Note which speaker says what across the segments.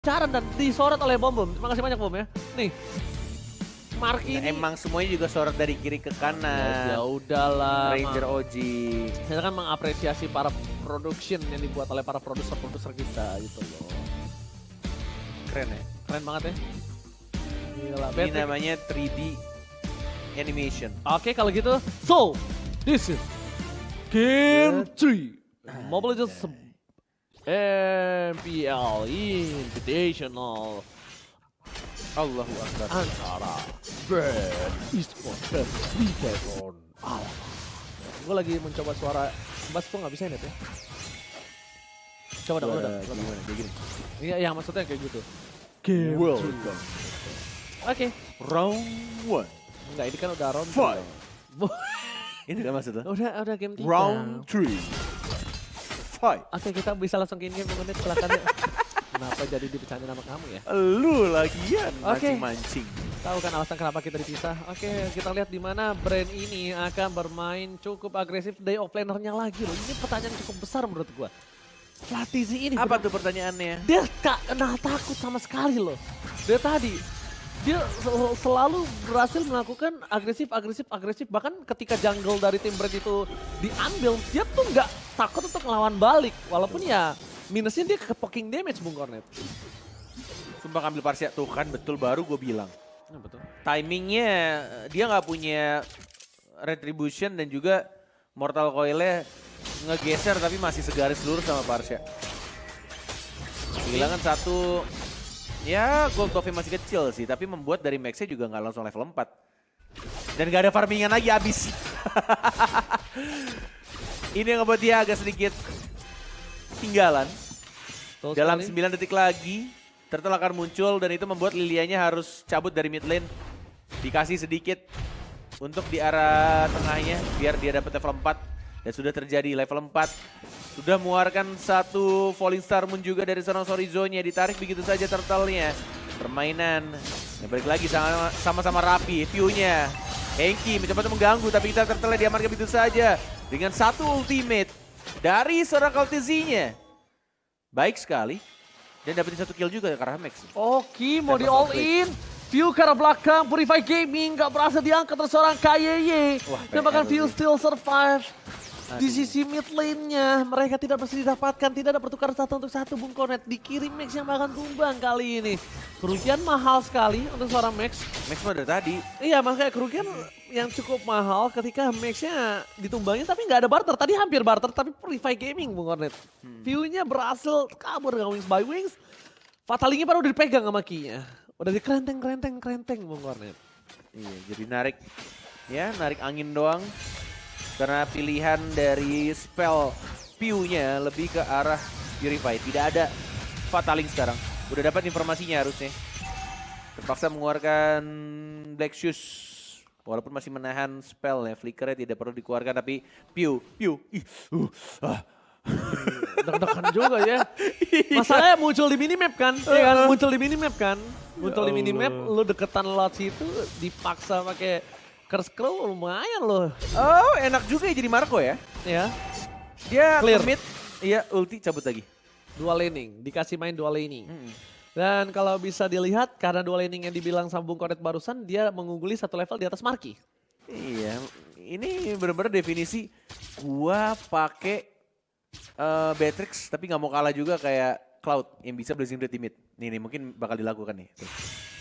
Speaker 1: Caran dan disorot oleh Bom. Terima kasih banyak Bom ya. Nih. Mark ini
Speaker 2: emang semuanya juga sorot dari kiri ke kanan.
Speaker 1: ya udahlah.
Speaker 2: Ranger OG.
Speaker 1: Kita kan mengapresiasi para production yang dibuat oleh para produser-produser kita gitu loh.
Speaker 2: Keren ya.
Speaker 1: Keren banget ya. Gila,
Speaker 2: Ini
Speaker 1: Patrick.
Speaker 2: namanya 3D animation.
Speaker 1: Oke kalau gitu, so this is Game 3 Mobile Legends MPL Invitational
Speaker 2: Allahu Akbar.
Speaker 1: antara Brand Esports dan Decathlon. Gue lagi mencoba suara bass, gue nggak bisa net ya. Coba dong, udah.
Speaker 2: Gimana? Kayak gini.
Speaker 1: Iya, yang maksudnya kayak gitu. Game
Speaker 2: Welcome.
Speaker 1: Oke.
Speaker 2: Round 1.
Speaker 1: Enggak, ini kan udah round
Speaker 2: Fight.
Speaker 1: 2.
Speaker 2: Ini kan maksudnya?
Speaker 1: Udah game 3.
Speaker 2: Round 3. Fight.
Speaker 1: Oke, kita bisa langsung ke in-game menit silakan ya. Kenapa jadi dipecahin nama kamu ya?
Speaker 2: Lu lagian
Speaker 1: Oke.
Speaker 2: mancing-mancing.
Speaker 1: Tahu kan alasan kenapa kita dipisah? Oke, kita lihat di mana brand ini akan bermain cukup agresif day off laner-nya lagi loh. Ini pertanyaan cukup besar menurut gua. Pelatih ini
Speaker 2: Apa tuh pertanyaannya?
Speaker 1: dia gak kena takut sama sekali loh. Dia tadi dia selalu berhasil melakukan agresif. Bahkan ketika jungle dari tim brand itu diambil, dia tuh nggak takut untuk ngelawan balik. Walaupun ya minusnya dia ke poking damage Bung Kornet.
Speaker 2: Sumpah ambil Parsia tuh kan betul baru gue bilang.
Speaker 1: Nah, betul.
Speaker 2: Timingnya dia nggak punya retribution dan juga Mortal Coil-nya ngegeser tapi masih segaris lurus sama Parsia. Kehilangan satu. Ya, gold buff masih kecil sih, tapi membuat dari Max-nya juga nggak langsung level 4. Dan nggak ada farmingan lagi habis. Ini yang ngebuat dia agak sedikit tinggalan.
Speaker 1: Betul
Speaker 2: Dalam
Speaker 1: sekali.
Speaker 2: 9 detik lagi, Turtle akan muncul dan itu membuat Lilianya harus cabut dari mid lane. Dikasih sedikit untuk di arah tengahnya biar dia dapat level 4. Dan sudah terjadi level 4. Sudah mengeluarkan satu Falling Star Moon juga dari seorang Sorizo-nya. Ditarik begitu saja Turtle-nya. Permainan. Ya, balik lagi sama-sama rapi. View-nya. Henki mencoba untuk mengganggu tapi kita Turtle-nya diamankan begitu saja. Dengan satu ultimate dari seorang Kaltizi-nya. Baik sekali. Dan dapetin satu kill juga karena Max.
Speaker 1: Oke, mau
Speaker 2: Dan
Speaker 1: di
Speaker 2: masuk
Speaker 1: all in. View ke arah belakang, Purify Gaming gak berhasil diangkat oleh seorang KYY.
Speaker 2: Wah,
Speaker 1: Dan bahkan
Speaker 2: PR
Speaker 1: View
Speaker 2: sih.
Speaker 1: still survive. Di
Speaker 2: Aduh.
Speaker 1: sisi mid lane-nya, mereka tidak berhasil didapatkan, tidak ada pertukaran satu untuk satu Bung Kornet. Dikirim Max yang bahkan tumbang kali ini. Kerugian mahal sekali untuk seorang Max.
Speaker 2: Max mah dari tadi.
Speaker 1: Iya, makanya kerugian yang cukup mahal ketika Max-nya ditumbangin tapi nggak ada barter. Tadi hampir barter tapi Purify Gaming Bung Kornet. View-nya berhasil kabur dengan Wings by Wings. Fatalingnya baru udah dipegang sama Ki-nya. Udah dikerenteng Bung Kornet.
Speaker 2: Iya, jadi narik. Ya, narik angin doang. Karena pilihan dari spell Pew-nya lebih ke arah Purify. Tidak ada Fataling sekarang. Udah dapat informasinya harusnya. Terpaksa mengeluarkan Black Shoes. Walaupun masih menahan spell ya. Flickernya tidak perlu dikeluarkan tapi Pew.
Speaker 1: Deg-degan juga ya. Masalahnya muncul di minimap kan? Iya kan? Muncul di minimap kan? Muncul di minimap, lu deketan lot situ dipaksa pakai curse crow lumayan loh.
Speaker 2: Oh, enak juga ya jadi Marco ya.
Speaker 1: Ya,
Speaker 2: Dia
Speaker 1: Clear.
Speaker 2: commit. Iya, ulti cabut lagi.
Speaker 1: dual laning, dikasih main dual laning. Dan kalau bisa dilihat karena dual laning yang dibilang sama Bung Kornet barusan, dia mengungguli satu level di atas Marky.
Speaker 2: Iya, ini bener-bener definisi gua pakai Beatrix tapi nggak mau kalah juga kayak Cloud yang bisa Blazing Blade di mid. Nih mungkin bakal dilakukan nih. Tuh.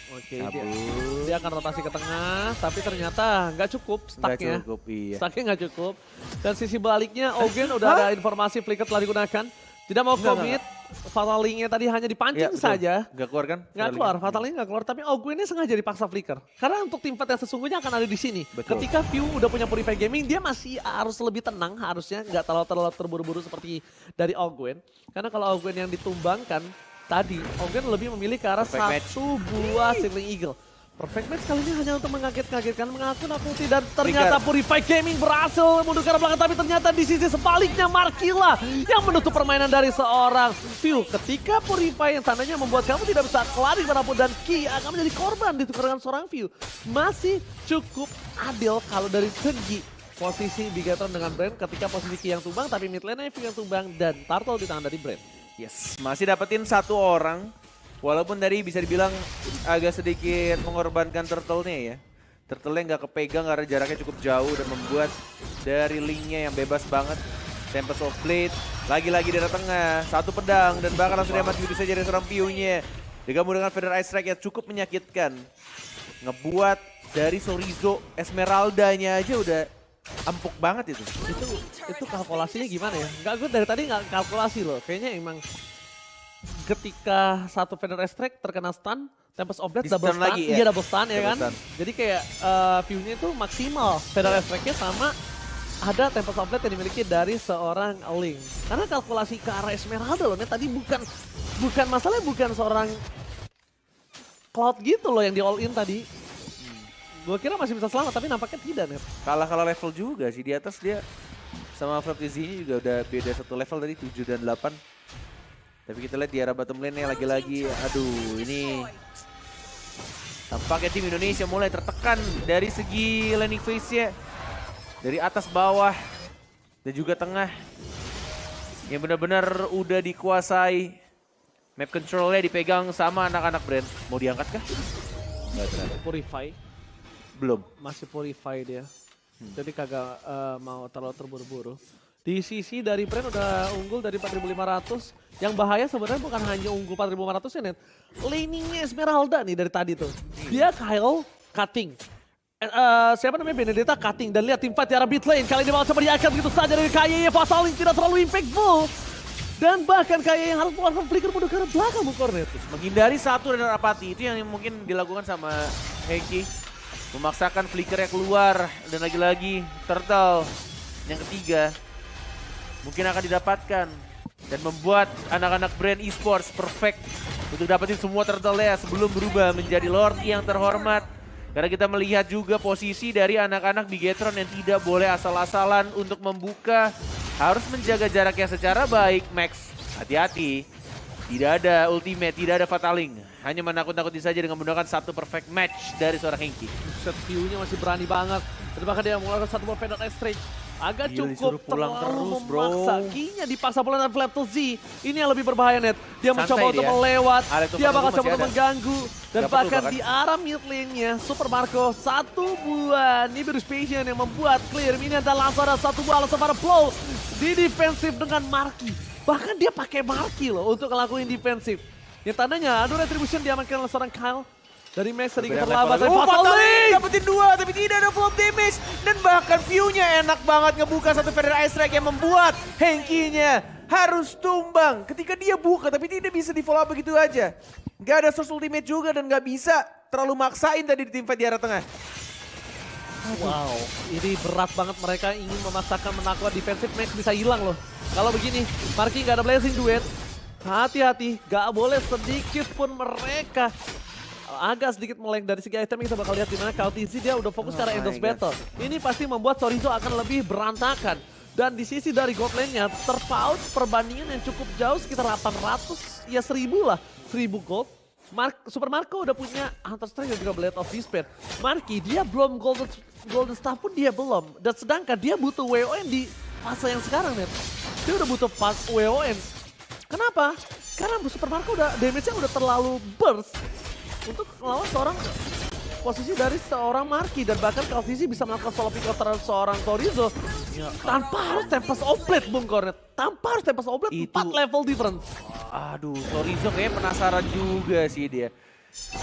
Speaker 1: Oke,
Speaker 2: Cabut.
Speaker 1: dia akan rotasi ke tengah, tapi ternyata nggak cukup
Speaker 2: Nggak
Speaker 1: stucknya.
Speaker 2: cukup, iya.
Speaker 1: Stucknya nggak cukup. Dan sisi baliknya, Ogen udah ada informasi flicker telah digunakan. Tidak mau
Speaker 2: Nggak,
Speaker 1: commit, Fatalingnya tadi hanya dipancing
Speaker 2: Iya, betul.
Speaker 1: saja.
Speaker 2: Nggak keluar kan?
Speaker 1: Nggak keluar, Fatalingnya nggak keluar, tapi Ogennya sengaja dipaksa flicker. Karena untuk tim fight yang sesungguhnya akan ada di sini.
Speaker 2: Betul.
Speaker 1: Ketika View udah punya Purify Gaming, dia masih harus lebih tenang, harusnya nggak terlalu terburu-buru seperti dari Ogwen. Karena kalau Ogwen yang ditumbangkan tadi, Ogwen lebih memilih ke arah
Speaker 2: Perfect match.
Speaker 1: satu buah Circling Eagle. Perfect match kali ini hanya untuk mengaget-ngagetkan, mengaku Nakuti dan ternyata Purify Gaming berhasil mundur ke arah belakang. Tapi ternyata di sisi sebaliknya Markila yang menutup permainan dari seorang View. Ketika Purify yang tandanya membuat kamu tidak bisa kelari kemanapun dan Ki akan menjadi korban ditukar dengan seorang View. Masih cukup adil kalau dari segi posisi Bigatron dengan Brand ketika posisi Ki yang tumbang tapi mid lane-nya View yang tumbang dan Turtle di tangan dari Brand.
Speaker 2: Yes, masih dapetin satu orang Walaupun tadi bisa dibilang agak sedikit mengorbankan turtle-nya ya. Turtle-nya nggak kepegang karena jaraknya cukup jauh dan membuat dari link-nya yang bebas banget. Tempest of Blade, lagi-lagi dari tengah, satu pedang dan bahkan langsung diamat begitu saja dari seorang Piu-nya. Digabung dengan Feather Ice Strike yang cukup menyakitkan. Ngebuat dari Chorizo Esmeralda-nya aja udah empuk banget itu.
Speaker 1: Itu kalkulasinya gimana ya? Enggak, gue dari tadi nggak kalkulasi loh. Kayaknya emang ketika satu Feather Ice Strike terkena stun, Tempest of Blade double
Speaker 2: Di-stun
Speaker 1: stun,
Speaker 2: lagi,
Speaker 1: iya
Speaker 2: ya.
Speaker 1: double stun ya
Speaker 2: Double
Speaker 1: kan?
Speaker 2: stun.
Speaker 1: Jadi kayak view-nya itu maksimal. Feather Ice Strike-nya sama ada Tempest of Blade yang dimiliki dari seorang Link. Karena kalkulasi ke arah Esmeralda loh, tadi bukan masalahnya bukan seorang Cloud gitu loh yang di all in tadi. Gue kira masih bisa selamat tapi nampaknya tidak nih.
Speaker 2: Kalah level juga sih, di atas dia sama Flaptizi juga udah beda satu level tadi 7 dan 8. Tapi kita lihat di arah bottom lane-nya lagi-lagi, aduh ini tampaknya tim Indonesia mulai tertekan dari segi laning phase-nya. Dari atas bawah dan juga tengah yang benar-benar udah dikuasai. Map control-nya dipegang sama anak-anak brand. Mau diangkat kah? Nggak ternyata.
Speaker 1: Purify,
Speaker 2: Belum.
Speaker 1: masih Purify dia. Jadi kagak mau terlalu terburu-buru. Di sisi dari brand udah unggul dari 4.500. Yang bahaya sebenarnya bukan hanya unggul 4.500 ya Net. Laningnya Esmeralda nih dari tadi tuh. Dia Kyle cutting. Siapa namanya Benedetta cutting dan lihat tim fight di arah mid lane. Kali ini malah coba diangkat begitu saja dari KYY. Fatal Link tidak terlalu impactful. Dan bahkan KYY yang harus mengeluarkan flicker mundur ke arah belakang Bu Cornet.
Speaker 2: Menghindari satu dan Apati itu yang mungkin dilakukan sama Hengki. Memaksakan flickernya keluar dan lagi-lagi Turtle yang ketiga mungkin akan didapatkan dan membuat anak-anak brand esports perfect untuk dapetin semua turtle-nya sebelum berubah menjadi Lord yang terhormat. Karena kita melihat juga posisi dari anak-anak Bigetron yang tidak boleh asal-asalan untuk membuka. Harus menjaga jaraknya secara baik, Max. Hati-hati. Tidak ada ultimate, tidak ada fataling. Hanya menakut-nakuti saja dengan menggunakan satu perfect match dari seorang Hengki.
Speaker 1: Set view-nya masih berani banget. Dan bahkan dia mengeluarkan satu buah Feather Ice Strike. Agak
Speaker 2: Gila,
Speaker 1: cukup
Speaker 2: disuruh pulang
Speaker 1: terlalu
Speaker 2: terus, bro.
Speaker 1: memaksa. Kayaknya dipaksa pulang dari Flap to Z. Ini yang lebih berbahaya Net. Dia
Speaker 2: Santai
Speaker 1: mencoba untuk
Speaker 2: dia.
Speaker 1: melewat.
Speaker 2: Alex
Speaker 1: Dia bakal
Speaker 2: masih
Speaker 1: coba untuk
Speaker 2: ada.
Speaker 1: mengganggu. Dan
Speaker 2: Nggak perlu
Speaker 1: bahkan
Speaker 2: bahkan.
Speaker 1: di arah mid lane-nya Super Marco. Satu buah Nibiru's Passion yang membuat clear. Ini ada langsung ada satu buah langsung pada blow. Di defensif dengan Marky. Bahkan dia pakai Marky loh untuk ngelakuin defensif. Yang tandanya aduh retribution diamankan oleh seorang Kyle. Dari Max sedikit
Speaker 2: Berbeda
Speaker 1: terlambat.
Speaker 2: level.
Speaker 1: Dari Fatal Link.
Speaker 2: Dapetin dua tapi tidak ada flop damage. Dan bahkan view-nya enak banget ngebuka satu Feather Ice Strike yang membuat Hengki-nya harus tumbang. Ketika dia buka tapi tidak bisa di follow up begitu aja. Gak ada source ultimate juga dan gak bisa terlalu maksain tadi di teamfight di arah tengah.
Speaker 1: Wow, ini berat banget mereka ingin memaksakan menaklukan defensif. Max bisa hilang loh. Kalau begini, Marky nggak ada blessing duet. Hati-hati, nggak boleh sedikit pun mereka agak sedikit meleng dari segi item. Kita bakal lihat dimana KLTZ dia udah fokus ke arah endless battle. Ini pasti membuat Chorizo akan lebih berantakan. Dan di sisi dari god lane-nya terpaut perbandingan yang cukup jauh sekitar 800, ya 1000 lah. 1000 gold. Super Marco udah punya Hunter Strike dan juga Blade of Despair. Marky dia belum golden staff pun dia belum. Dan sedangkan dia butuh WON di fase yang sekarang Net. Dia udah butuh WON. Kenapa? Karena Super Marco udah damage-nya udah terlalu burst untuk melawan seorang posisi dari seorang Marky. Dan bahkan KLTZ bisa melakukan solo pick out terhadap seorang Chorizo tanpa harus Tempest of Blade Bung Cornet. Tanpa harus Tempest of Blade, 4 level difference.
Speaker 2: Aduh, Chorizo kayaknya penasaran juga sih dia.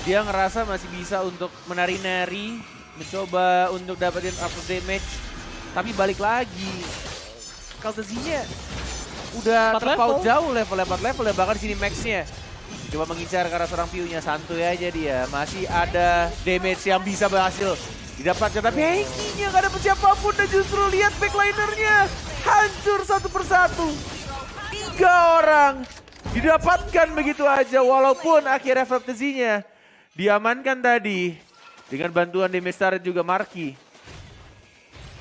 Speaker 2: Dia ngerasa masih bisa untuk menari-nari, mencoba untuk dapetin upper damage. Tapi balik lagi, KLTZ-nya udah
Speaker 1: 4
Speaker 2: terpaut
Speaker 1: level.
Speaker 2: jauh levelnya 4 level ya, bahkan di sini max-nya. Coba mengincar ke arah seorang Piu-nya, santuy aja dia. Masih ada damage yang bisa berhasil didapatkan, tapi Hengki-nya gak dapet siapapun dan justru lihat backliner-nya hancur satu persatu. 3 orang didapatkan begitu aja, walaupun akhirnya Flaptizi-nya diamankan tadi dengan bantuan damage turret juga Marky.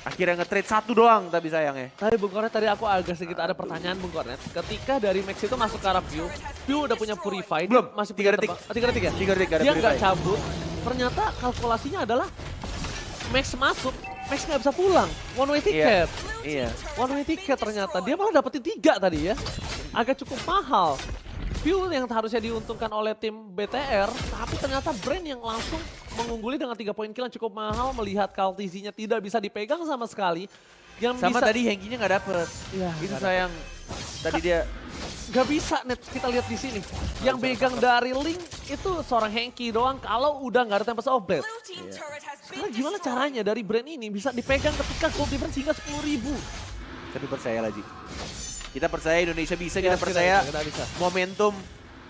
Speaker 2: Akhirnya nge-trade satu doang tapi sayangnya.
Speaker 1: Tapi Bung Cornet tadi aku agak sedikit ada pertanyaan Bung Cornet. Ketika dari Max itu masuk ke arah View, View udah punya Purify. dia
Speaker 2: Belum,
Speaker 1: masih
Speaker 2: 3 detik.
Speaker 1: 3 detik ya?
Speaker 2: 3 detik ada
Speaker 1: Dia
Speaker 2: Purify.
Speaker 1: nggak cabut. Ternyata kalkulasinya adalah Max masuk, Max nggak bisa pulang. One way ticket.
Speaker 2: Iya.
Speaker 1: One way ticket ternyata. Dia malah dapetin 3 tadi ya. Agak cukup mahal. review yang harusnya diuntungkan oleh tim BTR, tapi ternyata Brand yang langsung mengungguli dengan 3 poin kill yang cukup mahal melihat Kaltizinya tidak bisa dipegang sama sekali. Yang
Speaker 2: Sama
Speaker 1: bisa,
Speaker 2: tadi Henkinya nggak dapet.
Speaker 1: Ya,
Speaker 2: Itu
Speaker 1: nggak
Speaker 2: sayang. Tadi dia
Speaker 1: gak bisa net kita lihat di sini. Yang pegang dari Link itu seorang Henki doang kalau udah nggak ada Tempest of Blade. Sekarang gimana caranya dari Brand ini bisa dipegang ketika gold difference hingga 10.000?
Speaker 2: tapi percaya lagi. Kita percaya Indonesia bisa,
Speaker 1: Ya,
Speaker 2: kita percaya
Speaker 1: kita bisa.
Speaker 2: momentum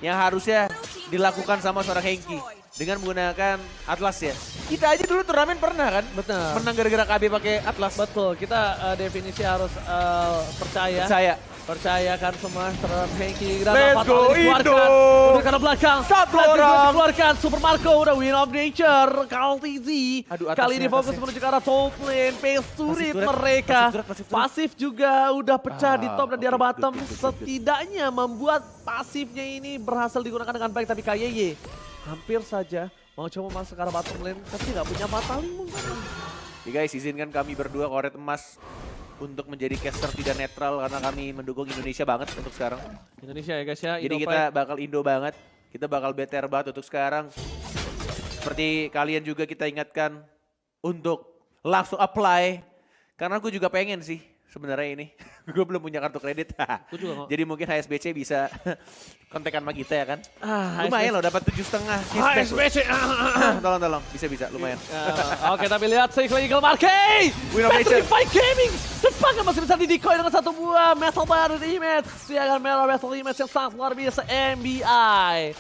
Speaker 2: yang harusnya dilakukan sama seorang Henki dengan menggunakan Atlas ya. Kita aja dulu turnamen pernah kan?
Speaker 1: Betul.
Speaker 2: Menang gara-gara KB pakai Atlas.
Speaker 1: Betul, kita definisi harus percaya. Percayakan semua terhadap Henki. Dan
Speaker 2: Let's
Speaker 1: dapat
Speaker 2: go,
Speaker 1: dikeluarkan.
Speaker 2: Indo!
Speaker 1: Udah ke belakang.
Speaker 2: Satu
Speaker 1: Let's go,
Speaker 2: orang.
Speaker 1: dikeluarkan. Super Marco udah win of nature. Kaltizi.
Speaker 2: Aduh,
Speaker 1: Kali ini
Speaker 2: atasnya,
Speaker 1: fokus
Speaker 2: atasnya.
Speaker 1: menuju ke arah top lane. Pace turret
Speaker 2: turret,
Speaker 1: mereka.
Speaker 2: pasif turret.
Speaker 1: Pasif juga udah pecah di top dan di arah
Speaker 2: oke,
Speaker 1: bottom.
Speaker 2: good.
Speaker 1: Setidaknya membuat pasifnya ini berhasil digunakan dengan baik. Tapi KYY hampir saja mau coba masuk ke arah bottom lane. Tapi nggak punya bataling mungkin.
Speaker 2: Ya guys, izinkan kami berdua Koret Emas untuk menjadi caster tidak netral karena kami mendukung Indonesia banget untuk sekarang.
Speaker 1: Indonesia ya guys ya.
Speaker 2: Jadi
Speaker 1: Indo
Speaker 2: kita
Speaker 1: Pride.
Speaker 2: bakal Indo banget, kita bakal BTR banget untuk sekarang. Seperti kalian juga kita ingatkan untuk langsung apply. Karena aku juga pengen sih sebenarnya ini. Gue belum punya kartu kredit.
Speaker 1: Aku juga nggak-
Speaker 2: Jadi mungkin HSBC bisa kontekan sama kita ya kan.
Speaker 1: Ah,
Speaker 2: Lumayan loh dapat 7,5 cashback.
Speaker 1: HSBC.
Speaker 2: Tolong, bisa lumayan.
Speaker 1: Oke, tapi lihat Cycling Eagle Marquez.
Speaker 2: Win of Nature.
Speaker 1: Petrify Gaming. Depannya masih bisa didikoy dengan satu buah Metal Bar Image. Siagan merah Metal Image yang sangat luar biasa. MBI.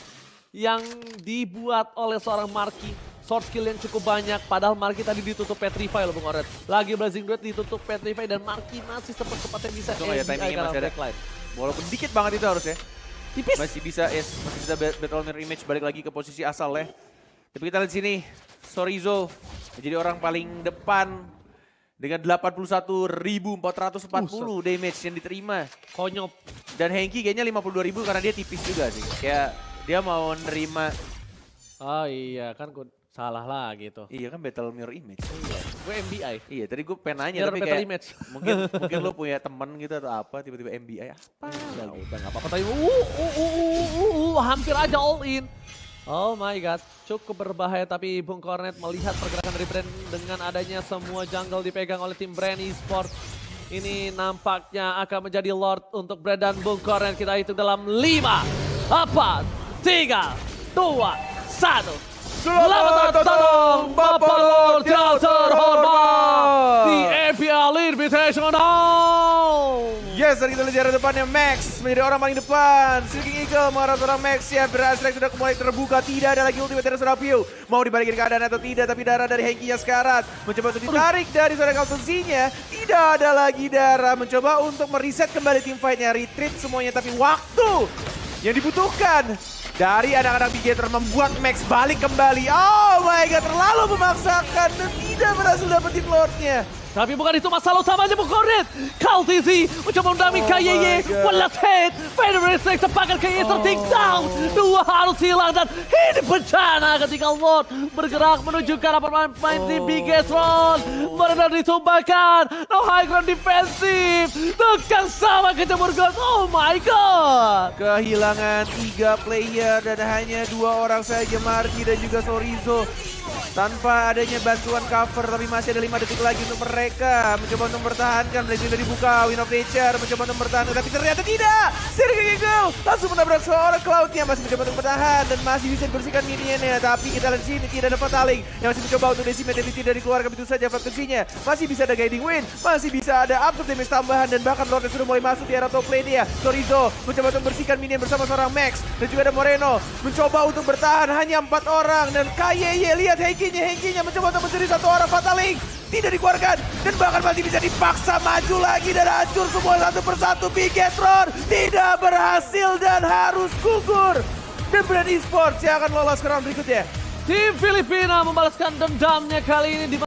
Speaker 1: Yang dibuat oleh seorang Marky. Short skill yang cukup banyak. Padahal Marky tadi ditutup Petrify loh Bung Oret. Lagi Blazing Duet ditutup Petrify. Dan Marky masih sempat-sempatnya bisa
Speaker 2: Untung ya, timingnya
Speaker 1: karena
Speaker 2: masih ada.
Speaker 1: backline.
Speaker 2: Walaupun dikit banget itu harusnya.
Speaker 1: Tipis.
Speaker 2: Masih bisa Battle Mirror Image balik lagi ke posisi asal ya. Tapi kita lihat sini, Sorizo menjadi orang paling depan dengan 81.440 damage yang diterima.
Speaker 1: Konyol.
Speaker 2: Dan Henki kayaknya 52.000 karena dia tipis juga sih. Kayak dia mau nerima,
Speaker 1: Oh iya kan gue salah lagi tuh.
Speaker 2: iya kan Battle Mirror Image.
Speaker 1: Gue MBI.
Speaker 2: Iya tadi gue pengen nanya
Speaker 1: Mirror
Speaker 2: tapi
Speaker 1: Battle
Speaker 2: kayak
Speaker 1: Image.
Speaker 2: mungkin lo punya temen gitu atau apa tiba-tiba MBI apa
Speaker 1: Ya
Speaker 2: lagi.
Speaker 1: udah nggak apa-apa tapi hampir aja all in. Oh my god, cukup berbahaya tapi Bung Cornet melihat pergerakan dari Brand dengan adanya semua jungle dipegang oleh tim Brand Esports. Ini nampaknya akan menjadi Lord untuk Brand dan Bung Cornet. Kita hitung dalam 5, 4, 3, 2, 1. Selamat datang Bapak Lord yang terhormat di EPL Invitational.
Speaker 2: Yes, dan kita lihat jarak depannya Max menjadi orang paling depan. Silking Eagle mengarah seorang Max ya, Berasrek sudah mulai terbuka. Tidak ada lagi ultimate dari seorang Pio. Mau dibalikin keadaan atau tidak, tapi darah dari Henki-nya sekarat. Mencoba untuk ditarik dari seorang Kaltenzinya. Tidak ada lagi darah. Mencoba untuk mereset kembali tim fight-nya. Retreat semuanya, tapi waktu yang dibutuhkan dari anak-anak Bigator membuat Max balik kembali. Oh my god, terlalu memaksakan dan tidak berhasil dapetin Lord-nya.
Speaker 1: Tapi bukan itu masalah utamanya Bung Cornet. Kaltizi mencoba mendami
Speaker 2: Oh
Speaker 1: KYY.
Speaker 2: my God.
Speaker 1: One last hit. Federer Snake tepakan KYY tertik down. Dua harus hilang dan ini bencana ketika Lord bergerak menuju ke arah pemain tim Bigetron. Mereka ditumbangkan. No high ground defensif. Tekan sama kecebur gold. Oh my god.
Speaker 2: Kehilangan 3 player dan hanya 2 orang saja, Marky dan juga Sorizo. Tanpa adanya bantuan cover, tapi masih ada 5 detik lagi untuk mereka. Mencoba untuk mempertahankan, Blazing sudah dibuka, Win of Nature mencoba untuk mempertahankan, tapi ternyata tidak. Silking Eagle langsung menabrak seorang Cloud-nya, masih mencoba untuk bertahan dan masih bisa dibersihkan minionnya. Tapi kita lihat sini tidak ada Fataling yang masih mencoba untuk decimate, tapi tidak dikeluarkan, begitu saja frekuensinya. Masih bisa ada Guiding Wind, masih bisa ada absorb damage tambahan dan bahkan Lord sudah mulai masuk di area top lane-nya. Sorizo mencoba untuk membersihkan minion bersama seorang Max dan juga ada Moreno mencoba untuk bertahan, hanya 4 orang dan KYY lihat Henki-nya mencoba untuk mencuri 1 orang. Fataling tidak dikeluarkan dan bahkan masih bisa dipaksa maju lagi dan hancur semua satu persatu. Bigetron tidak berhasil dan harus gugur. Dan Brand Esports yang akan lolos ke round berikutnya.
Speaker 1: Tim Filipina membalaskan dendamnya kali ini di